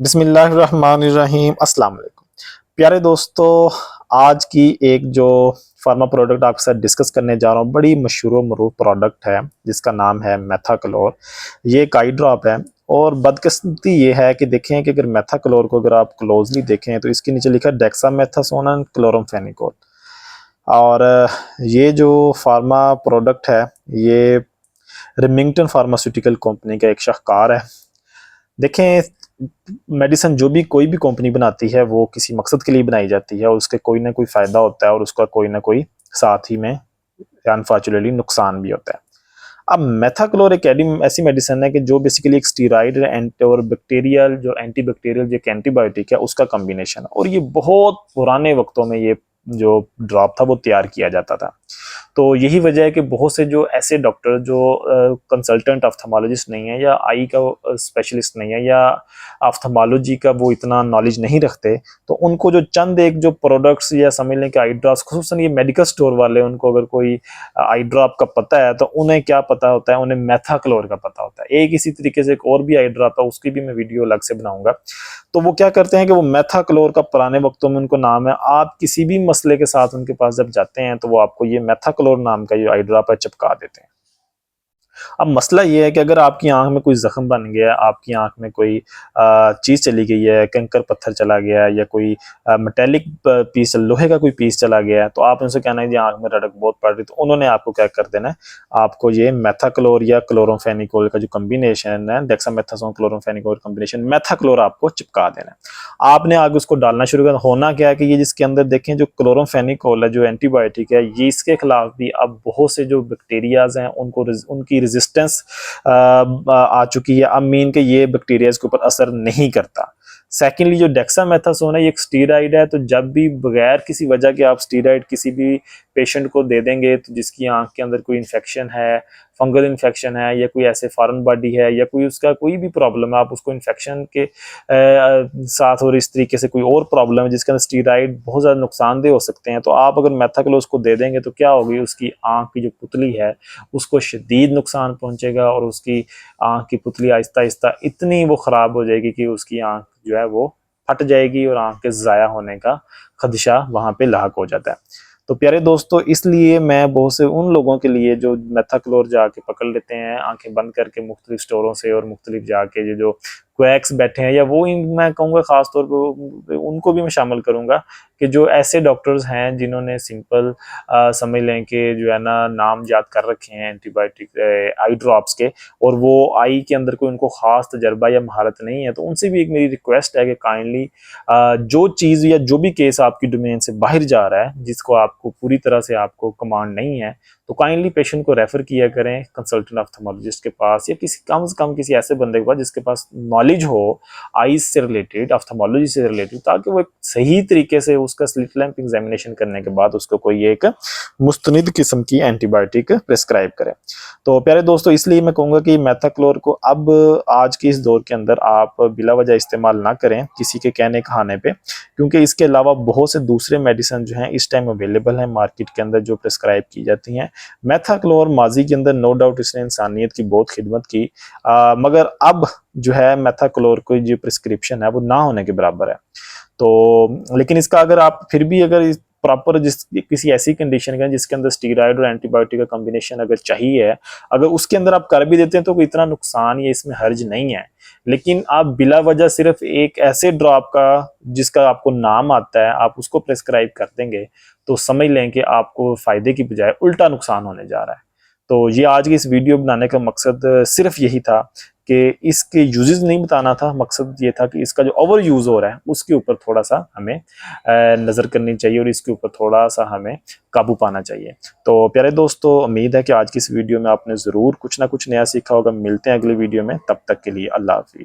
बिस्मिल्लाहिर्रहमानिर्रहीम अस्सलाम वालेकुम। प्यारे दोस्तों, आज की एक जो फार्मा प्रोडक्ट आपके साथ डिस्कस करने जा रहा हूँ, बड़ी मशहूर मरूफ प्रोडक्ट है जिसका नाम है मेथाक्लोर। ये एक आई ड्रॉप है और बदकिस्मती ये है कि देखें कि अगर मेथाक्लोर को अगर आप क्लोजली देखें तो इसके नीचे लिखा है डेक्सामेथासोन एंड क्लोरमफेनिकोल। और ये जो फार्मा प्रोडक्ट है ये रिमिंगटन फार्मास्यूटिकल कंपनी का एक शाहकार है। देखें, मेडिसिन जो भी कोई भी कंपनी बनाती है वो किसी मकसद के लिए बनाई जाती है और उसके कोई ना कोई फ़ायदा होता है और उसका कोई ना कोई साथ ही में अनफॉर्चुनेटली नुकसान भी होता है। अब मेथाक्लोर एक ऐसी मेडिसिन है कि जो बेसिकली एक स्टीराइड और बैक्टीरियल जो एंटीबैक्टीरियल जो एक एंटीबायोटिक है उसका कॉम्बिनेशन है और ये बहुत पुराने वक्तों में ये जो ड्रॉप था वो तैयार किया जाता था। तो यही वजह है कि बहुत से जो ऐसे डॉक्टर जो कंसल्टेंट ऑफ्थेमोलॉजिस्ट नहीं है या आई का स्पेशलिस्ट नहीं है या ऑफ्थेमोलॉजी का वो इतना नॉलेज नहीं रखते, तो उनको जो चंद एक जो प्रोडक्ट्स या समझ लें कि आई ड्रॉप्स, खुसूसन ये मेडिकल स्टोर वाले, उनको अगर कोई आई ड्रॉप का पता है तो उन्हें क्या पता होता है, उन्हें मेथाक्लोर का पता होता है। एक इसी तरीके से एक और भी आई ड्रॉप है, उसकी भी मैं वीडियो अलग से बनाऊंगा। तो वो क्या करते हैं कि वो मेथाक्लोर का पुराने वक्तों में उनको नाम है, आप किसी भी मसले के साथ उनके पास जब जाते हैं तो वो आपको ये मेथाक्लोर नाम का ये आई ड्रॉप है चिपका देते हैं। अब मसला ये है कि अगर आपकी आंख में कोई जख्म बन गया है, आपकी आंख में कोई चीज़ चली गई है, कंकर पत्थर चला गया है या कोई मेटेलिक पीस, लोहे का कोई पीस चला गया है, तो आप उनसे कहना है जी आंख में रड़क बहुत पड़ रही, तो उन्होंने आपको क्या कर देना है, आपको ये मेथाक्लोर या क्लोरोफेनिकोल का जो कम्बिनेशन है, डेक्सामेथासोन क्लोरोफेनिकोल कम्बिनेशन मेथाक्लोर आपको चिपका देना है। आपने आगे उसको डालना शुरू कर, होना क्या है कि ये जिसके अंदर देखें जो क्लोरोफेनिकोल है जो एंटीबायोटिक है, ये इसके खिलाफ भी अब बहुत से जो बैक्टीरियाज हैं उनको उनकी रेजिस्टेंस आ चुकी है। अब मीन के ये बैक्टीरियाज के ऊपर असर नहीं करता। सेकेंडली जो डेक्सामेथासोन है ये एक स्टीराइड है, तो जब भी बगैर किसी वजह के आप स्टीराइड किसी भी पेशेंट को दे देंगे तो जिसकी आंख के अंदर कोई इन्फेक्शन है, फंगल इन्फेक्शन है या कोई ऐसे फॉरेन बॉडी है या कोई उसका कोई भी प्रॉब्लम है, आप उसको इन्फेक्शन के साथ और इस तरीके से कोई और प्रॉब्लम है जिसके अंदर स्टीराइड बहुत ज़्यादा नुकसानदेह हो सकते हैं, तो आप अगर मेथाक्लोर उसको दे देंगे तो क्या होगी, उसकी आंख की जो पुतली है उसको शदीद नुकसान पहुंचेगा और उसकी आंख की पुतली आहिस्ता आहिस्ता इतनी वो ख़राब हो जाएगी कि उसकी आंख जो है वो फट जाएगी और आंख के ज़ाया होने का खदशा वहाँ पे लाक हो जाता है। तो प्यारे दोस्तों, इसलिए मैं बहुत से उन लोगों के लिए जो मेथाक्लोर जाके पकड़ लेते हैं आंखें बंद करके मुख्तलिफ स्टोरों से और मुख्तलिफ जाके जो क्वैक्स बैठे हैं, या वो मैं कहूँगा ख़ास तौर पर उनको भी मैं शामिल करूँगा कि जो ऐसे डॉक्टर्स हैं जिन्होंने सिंपल समझ लें कि जो है ना नाम याद कर रखे हैं एंटीबायोटिक आई ड्रॉप्स के, और वो आई के अंदर कोई उनको ख़ास तजर्बा या महारत नहीं है, तो उनसे भी एक मेरी रिक्वेस्ट है कि काइंडली जो चीज़ या जो भी केस आपकी डोमेन से बाहर जा रहा है, जिसको आपको पूरी तरह से आपको कमांड नहीं है, तो काइंडली पेशेंट को रेफर किया करें कंसल्टेंट ऑफ्थेमोलॉजिस्ट के पास या किसी कम से कम किसी ऐसे बंदे के पास जिसके पास नॉलेज हो आईज से रिलेटेड, ऑफ्थेमोलॉजी से रिलेटेड, ताकि वो एक सही तरीके से उसका स्लिट लैंप एग्जामिनेशन करने के बाद उसको कोई एक मुस्तनिद किस्म की एंटीबायोटिक प्रिस्क्राइब करे। तो प्यारे दोस्तों, इसलिए मैं कहूँगा कि मेथाक्लोर को अब आज के इस दौर के अंदर आप बिला वजह इस्तेमाल ना करें किसी के कहने कहाने पे, क्योंकि इसके अलावा बहुत से दूसरे मेडिसिन जो हैं इस टाइम अवेलेबल हैं मार्केट के अंदर जो प्रिस्क्राइब की जाती हैं। मेथाक्लोर माजी के अंदर नो डाउट इसने इंसानियत की बहुत खिदमत की, मगर अब जो है मेथाक्लोर को जो प्रिस्क्रिप्शन है वो ना होने के बराबर है। तो लेकिन इसका अगर आप फिर भी अगर प्रॉपर किसी ऐसी कंडीशन का जिसके अंदर स्टीरॉयड और एंटीबायोटिक का कॉम्बिनेशन अगर चाहिए है, अगर उसके अंदर आप कर भी देते हैं तो कोई इतना नुकसान या इसमें हर्ज नहीं है। लेकिन आप बिला वजह सिर्फ एक ऐसे ड्रॉप का जिसका आपको नाम आता है आप उसको प्रेस्क्राइब कर देंगे तो समझ लें कि आपको फायदे की बजाय उल्टा नुकसान होने जा रहा है। तो ये आज की इस वीडियो बनाने का मकसद सिर्फ यही था कि इसके यूजेस नहीं बताना था, मकसद ये था कि इसका जो ओवर यूज़ हो रहा है उसके ऊपर थोड़ा सा हमें नज़र करनी चाहिए और इसके ऊपर थोड़ा सा हमें काबू पाना चाहिए। तो प्यारे दोस्तों, उम्मीद है कि आज की इस वीडियो में आपने ज़रूर कुछ ना कुछ नया सीखा होगा। मिलते हैं अगली वीडियो में, तब तक के लिए अल्लाह हाफिज़।